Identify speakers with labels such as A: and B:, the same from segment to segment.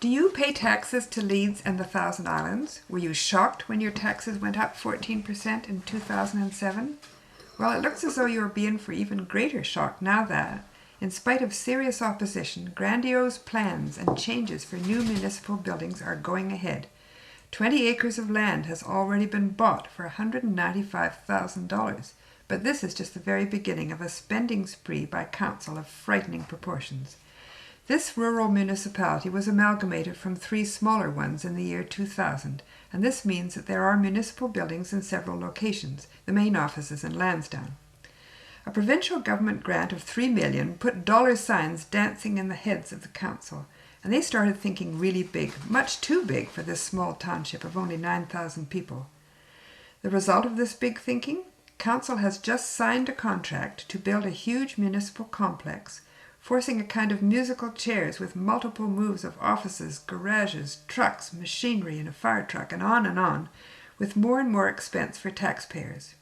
A: Do you pay taxes to Leeds and the Thousand Islands? Were you shocked when your taxes went up 14% in 2007? Well, it looks as though you are being for even greater shock now that, in spite of serious opposition, grandiose plans and changes for new municipal buildings are going ahead. 20 acres of land has already been bought for $195,000, but this is just the very beginning of a spending spree by council of frightening proportions. This rural municipality was amalgamated from 3 smaller ones in the year 2000, and this means that there are municipal buildings in several locations, the main offices in Lansdowne. A provincial government grant of $3 million put dollar signs dancing in the heads of the council, and they started thinking really big, much too big for this small township of only 9,000 people. The result of this big thinking? Council has just signed a contract to build a huge municipal complex, forcing a kind of musical chairs with multiple moves of offices, garages, trucks, machinery, and a fire truck, and on, with more and more expense for taxpayers.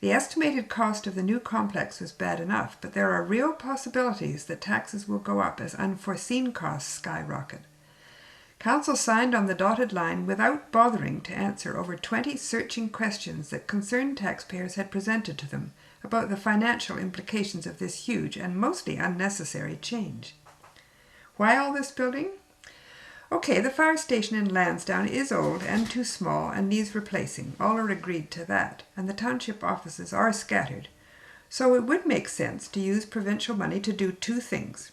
A: The estimated cost of the new complex was bad enough, but there are real possibilities that taxes will go up as unforeseen costs skyrocket. Council signed on the dotted line without bothering to answer over 20 searching questions that concerned taxpayers had presented to them about the financial implications of this huge and mostly unnecessary change. Why all this building? Okay, the fire station in Lansdowne is old and too small and needs replacing. All are agreed to that, and the township offices are scattered. So it would make sense to use provincial money to do 2 things.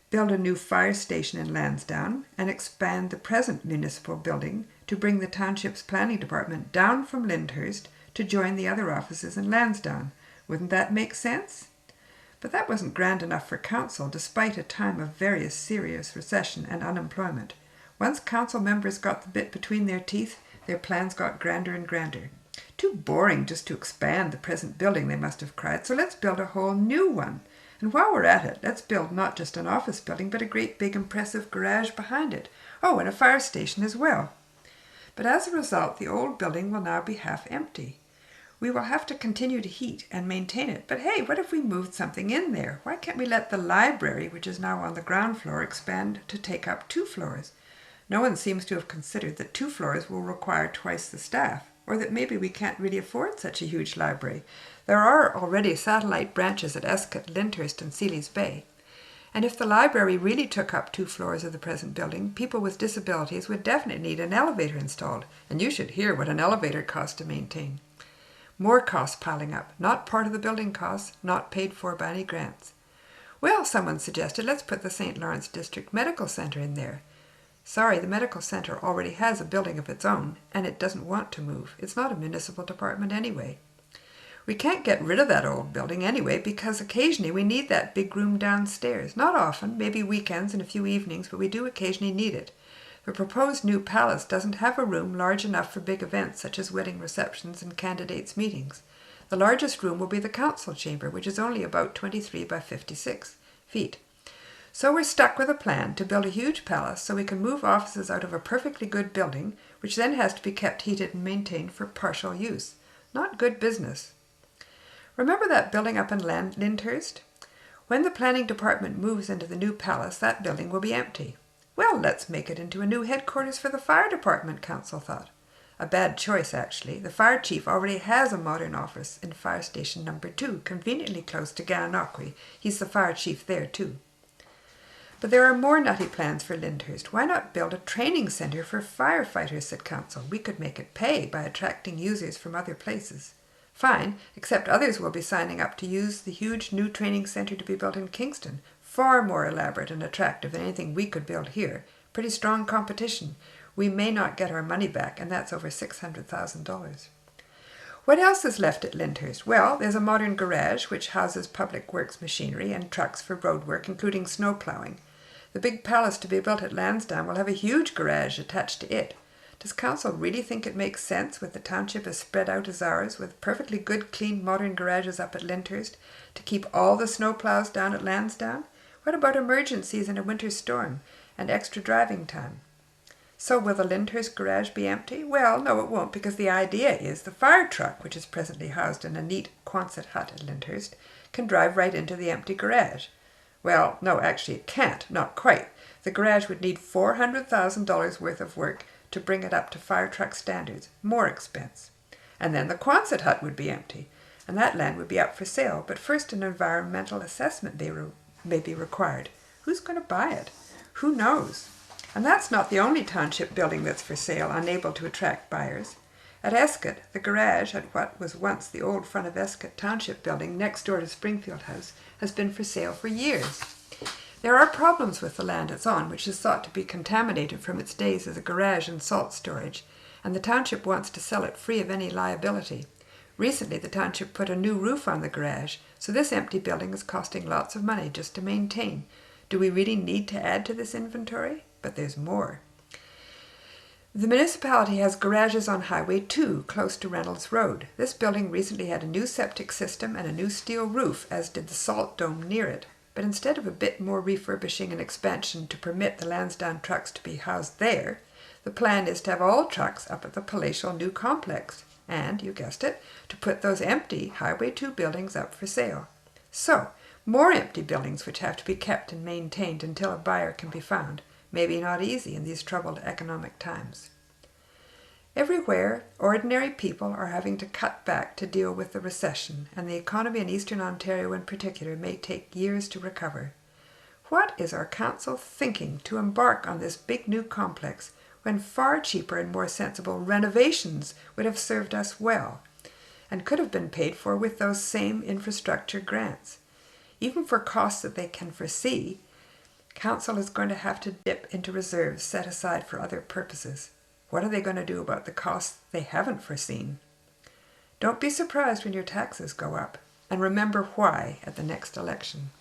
A: Build a new fire station in Lansdowne and expand the present municipal building to bring the township's planning department down from Lyndhurst to join the other offices in Lansdowne. Wouldn't that make sense? But that wasn't grand enough for council, despite a time of very serious recession and unemployment. Once council members got the bit between their teeth, their plans got grander and grander. Too boring just to expand the present building, they must have cried, so let's build a whole new one. And while we're at it, let's build not just an office building, but a great big impressive garage behind it. Oh, and a fire station as well. But as a result, the old building will now be half empty. We will have to continue to heat and maintain it, but hey, what if we moved something in there? Why can't we let the library, which is now on the ground floor, expand to take up 2 floors? No one seems to have considered that 2 floors will require twice the staff, or that maybe we can't really afford such a huge library. There are already satellite branches at Escott, Lyndhurst, and Sealy's Bay. And if the library really took up 2 floors of the present building, people with disabilities would definitely need an elevator installed, and you should hear what an elevator costs to maintain. More costs piling up, not part of the building costs, not paid for by any grants. Well, someone suggested, let's put the St. Lawrence District Medical Center in there. Sorry, the medical center already has a building of its own, and it doesn't want to move. It's not a municipal department anyway. We can't get rid of that old building anyway, because occasionally we need that big room downstairs. Not often, maybe weekends and a few evenings, but we do occasionally need it. The proposed new palace doesn't have a room large enough for big events such as wedding receptions and candidates' meetings. The largest room will be the council chamber, which is only about 23 by 56 feet. So we're stuck with a plan to build a huge palace so we can move offices out of a perfectly good building, which then has to be kept heated and maintained for partial use. Not good business. Remember that building up in Lyndhurst? When the planning department moves into the new palace, that building will be empty. Well, let's make it into a new headquarters for the fire department, council thought. A bad choice, actually. The fire chief already has a modern office in fire station number 2, conveniently close to Gananoque. He's the fire chief there, too. But there are more nutty plans for Lyndhurst. Why not build a training center for firefighters, said council. We could make it pay by attracting users from other places. Fine, except others will be signing up to use the huge new training center to be built in Kingston. Far more elaborate and attractive than anything we could build here. Pretty strong competition. We may not get our money back, and that's over $600,000. What else is left at Lyndhurst? Well, there's a modern garage which houses public works machinery and trucks for road work, including snow plowing. The big palace to be built at Lansdowne will have a huge garage attached to it. Does council really think it makes sense, with the township as spread out as ours, with perfectly good, clean, modern garages up at Lyndhurst, to keep all the snow plows down at Lansdowne? What about emergencies in a winter storm and extra driving time? So will the Lyndhurst garage be empty? Well, no, it won't, because the idea is the fire truck, which is presently housed in a neat Quonset hut at Lyndhurst, can drive right into the empty garage. Well, no, actually it can't, not quite. The garage would need $400,000 worth of work to bring it up to fire truck standards. More expense. And then the Quonset hut would be empty, and that land would be up for sale. But first an environmental assessment may be required. Who's going to buy it? Who knows? And that's not the only township building that's for sale, unable to attract buyers. At Escott, the garage at what was once the old front of Escott Township building next door to Springfield House has been for sale for years. There are problems with the land it's on, which is thought to be contaminated from its days as a garage and salt storage, and the township wants to sell it free of any liability. Recently, the township put a new roof on the garage, so this empty building is costing lots of money just to maintain. Do we really need to add to this inventory? But there's more. The municipality has garages on Highway 2, close to Reynolds Road. This building recently had a new septic system and a new steel roof, as did the salt dome near it. But instead of a bit more refurbishing and expansion to permit the Lansdowne trucks to be housed there, the plan is to have all trucks up at the palatial new complex, and, you guessed it, to put those empty Highway 2 buildings up for sale. So, more empty buildings which have to be kept and maintained until a buyer can be found. Maybe not easy in these troubled economic times. Everywhere, ordinary people are having to cut back to deal with the recession, and the economy in Eastern Ontario in particular may take years to recover. What is our council thinking to embark on this big new complex when far cheaper and more sensible renovations would have served us well, and could have been paid for with those same infrastructure grants? Even for costs that they can foresee, Council is going to have to dip into reserves set aside for other purposes. What are they going to do about the costs they haven't foreseen? Don't be surprised when your taxes go up, and remember why at the next election.